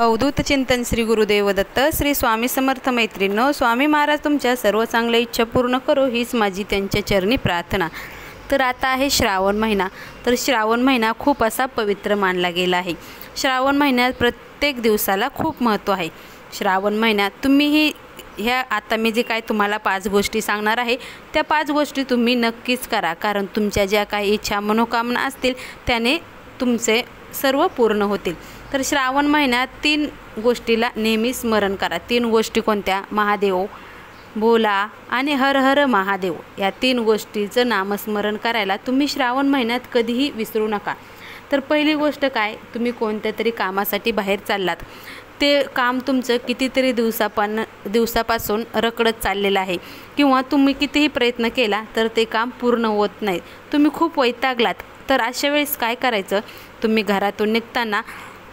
अवधूत चिंतन श्री गुरुदेव दत्त श्री स्वामी समर्थ मैत्रिणो, स्वामी महाराज तुमच्या सर्व चांगल्या इच्छा पूर्ण करो हीच माझी त्यांच्या चरणी प्रार्थना। तर आता आहे श्रावण महिना। तर श्रावण महिना खूप असा पवित्र मानला गेला आहे। श्रावण महिन्यात प्रत्येक दिवसाला खूप महत्त्व आहे। श्रावण महिन्यात तुम्हीही ह्या आता मी जे काय तुम्हाला 5 गोष्टी सांगणार आहे त्या 5 गोष्टी तुम्ही नक्कीच करा, कारण तुमच्या ज्या काही इच्छा मनोकामना असतील त्याने तुमचे सर्व पूर्ण होतील। तर श्रावण महिन्यात 3 गोष्टीला नेहमी स्मरण करा। 3 गोष्टी कोणत्या? महादेव, भोला आणि हर हर महादेव या 3 गोष्टीचं नामस्मरण करायला तुम्ही श्रावण महिन्यात कधीही विसरू नका। तर पहिली गोष्ट काय, तुम्ही कोणत्या तरी कामासाठी बाहेर चाललात, ते काम तुमचं कितीतरी दिवसापासून रखडत चाललेलं आहे किंवा तुम्ही कितीही प्रयत्न केला तर ते काम पूर्ण होत नाही, तुम्ही खूप वैतागलात। तर अशा वेळेस काय करायचं, तुम्ही घरातून निघताना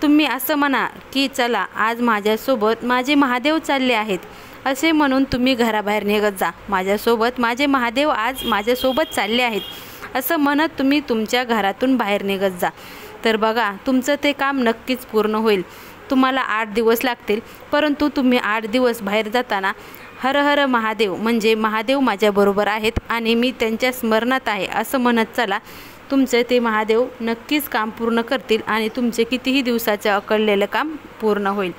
तुम्ही असं म्हणा की चला आज माझ्यासोबत माझे महादेव चालले आहेत, असे म्हणून तुम्ही घराबाहेर निघत जा। माझ्यासोबत माझे महादेव आज माझ्यासोबत चालले आहेत असं म्हणत तुम्ही तुमच्या घरातून बाहेर निघत जा। तर बघा तुमचं ते काम नक्कीच पूर्ण होईल। तुम्हाला 8 दिवस लागतील, परंतु तुम्ही 8 दिवस बाहेर जाताना हर हर महादेव म्हणजे महादेव माझ्याबरोबर आहेत आणि मी त्यांच्या स्मरणात आहे असं म्हणत चला। तुमचे ते महादेव नक्कीच काम पूर्ण करतील आणि तुमचे कितीही दिवसाचे अकडलेलं काम पूर्ण होईल।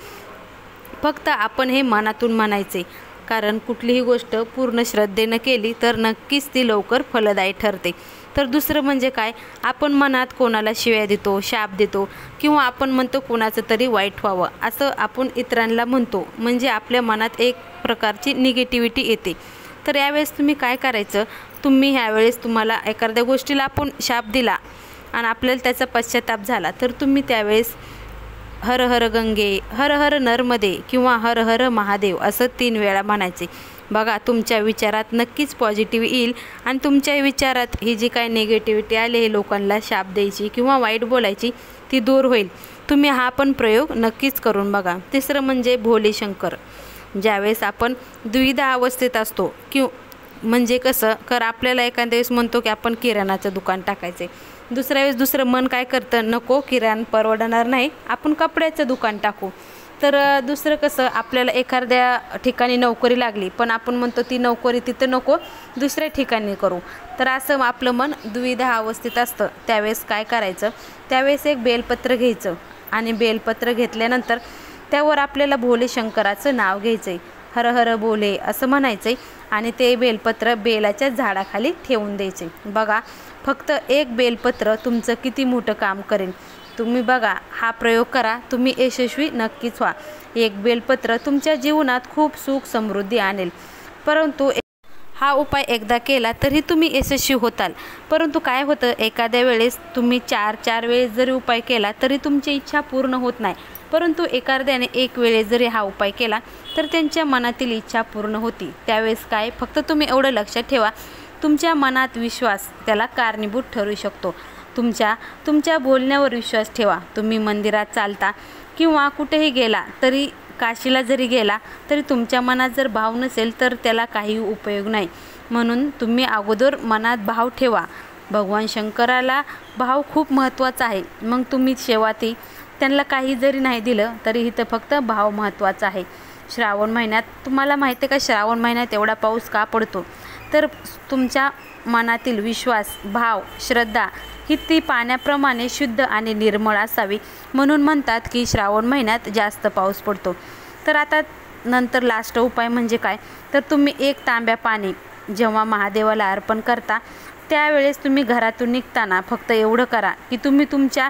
फक्त आपण हे मनातून म्हणायचे, कारण कुठलीही गोष्ट पूर्ण श्रद्धेनं केली तर नक्कीच ती लवकर फलदायी ठरते। तर दुसरं म्हणजे काय, आपण मनात कोणाला शिव्या देतो, शाप देतो किंवा आपण म्हणतो कोणाचं तरी वाईट व्हावं असं आपण इतरांना म्हणतो, म्हणजे आपल्या मनात एक प्रकारची निगेटिव्हिटी येते। तर यावेळेस तुम्ही काय करायचं, तुम्ही ह्यावेळेस तुम्हाला एखाद्या गोष्टीला आपण शाप दिला आणि आपल्याला त्याचा पश्चाताप झाला तर तुम्ही त्यावेळेस हर हर गंगे, हर हर नर्मदे किंवा हर हर महादेव असं 3 वेळा म्हणायचे। बघा तुमच्या विचारात नक्कीच पॉझिटिव्ह येईल आणि तुमच्या विचारात ही जी काय निगेटिव्हिटी आली हे लोकांना शाप द्यायची किंवा वाईट बोलायची ती दूर होईल। तुम्ही हा पण प्रयोग नक्कीच करून बघा। तिसरं म्हणजे भोले शंकर। ज्यावेळेस आपण द्विधा अवस्थेत असतो म्हणजे कसं कर, आपल्याला एखाद्या वेळेस म्हणतो की आपण किराणाचं दुकान टाकायचे, दुसऱ्या वेळेस दुसरं मन काय करतं, नको किराणा परवडणार नाही, आपण कपड्याचं दुकान टाकू। तर दुसरं कसं, आपल्याला एखाद्या ठिकाणी नोकरी लागली पण आपण म्हणतो ती नोकरी तिथं नको, दुसऱ्या ठिकाणी करू। तर असं आपलं मन द्विधा अवस्थेत असतं। त्यावेळेस काय करायचं, त्यावेळेस एक बेलपत्र घ्यायचं आणि बेलपत्र घेतल्यानंतर त्यावर आपल्याला भोले शंकराचं नाव घ्यायचं आहे, हर हर बोले असं म्हणायचं आहे आणि ते बेलपत्र बेलाच्या झाडाखाली ठेवून द्यायचे। बघा फक्त एक बेलपत्र तुमचं किती मोठं काम करेल। तुम्ही बघा हा प्रयोग करा, तुम्ही यशस्वी नक्कीच व्हा। एक बेलपत्र तुमच्या जीवनात खूप सुख समृद्धी आणेल। परंतु हा उपाय एकदा केला तरी तुम्ही यशस्वी होताल, परंतु काय होतं एखाद्या वेळेस तुम्ही 4 वेळेस जरी उपाय केला तरी तुमची इच्छा पूर्ण होत नाही, परंतु एखाद्याने 1 वेळेस जरी हा उपाय केला तर त्यांच्या मनातील इच्छा पूर्ण होती। त्यावेळेस काय, फक्त तुम्ही एवढं लक्षात ठेवा, तुमच्या मनात विश्वास त्याला कारणीभूत ठरू शकतो। तुमच्या बोलण्यावर विश्वास ठेवा। तुम्ही मंदिरात चालता किंवा कुठेही गेला तरी, काशीला जरी गेला तरी तुमच्या मनात जर भाव नसेल तर त्याला काही उपयोग नाही। म्हणून तुम्ही अगोदर मनात भाव ठेवा। भगवान शंकराला भाव खूप महत्त्वाचा आहे। मग तुम्ही शेवटी त्यांना काही जरी नाही दिलं तरी इथं फक्त भाव महत्त्वाचा आहे। श्रावण महिन्यात तुम्हाला माहिती आहे का, श्रावण महिन्यात एवढा पाऊस का पडतो, तर तुमच्या मनातील विश्वास, भाव, श्रद्धा ही ती पाण्याप्रमाणे शुद्ध आणि निर्मळ असावी, म्हणून म्हणतात की श्रावण महिन्यात जास्त पाऊस पडतो। तर आता नंतर लास्ट उपाय म्हणजे काय, तर तुम्ही 1 तांब्या पाणी जेव्हा महादेवाला अर्पण करता त्यावेळेस तुम्ही घरातून निघताना फक्त एवढं करा की तुम्ही तुमच्या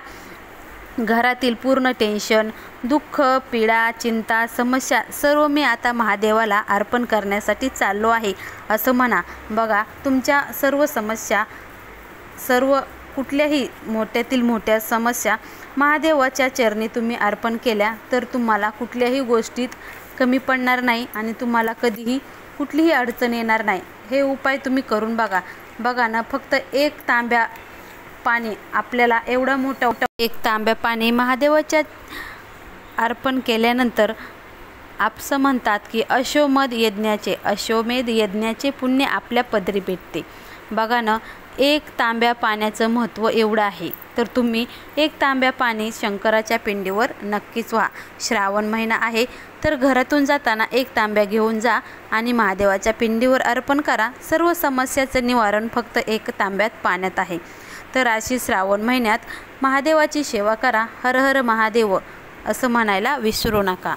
घरातील पूर्ण टेन्शन, दुःख, पीडा, चिंता, समस्या सर्व मी आता महादेवाला अर्पण करण्यासाठी चाललो आहे असं म्हणा। बघा तुमच्या सर्व समस्या, सर्व कुठल्याही मोठ्यातील मोठ्या समस्या महादेवाच्या चरणी तुम्ही अर्पण केल्या तर तुम्हाला कुठल्याही गोष्टीत कमी पडणार नाही आणि तुम्हाला कधीही कुठलीही अडचण येणार नाही। हे उपाय तुम्ही करून बघा। बघा ना, फक्त 1 तांब्या पाणी, आपल्याला एवढा मोठा 1 तांब्या पाणी महादेवाच्या अर्पण केल्यानंतर आपसं म्हणतात की अश्वमेध यज्ञाचे पुण्य आपल्या पदरी भेटते। बघा ना, 1 तांब्या पाण्याचं महत्त्व एवढं आहे। तर तुम्ही 1 तांब्या पाणी शंकराच्या पिंडीवर नक्कीच व्हा. श्रावण महिना आहे तर घरातून जाताना 1 तांब्या घेऊन जा आणि महादेवाच्या पिंडीवर अर्पण करा. सर्व समस्याचं निवारण फक्त 1 तांब्यात पाण्यात आहे. तर अशी श्रावण महिन्यात महादेवाची सेवा करा. हर हर महादेव असं म्हणायला विसरू नका.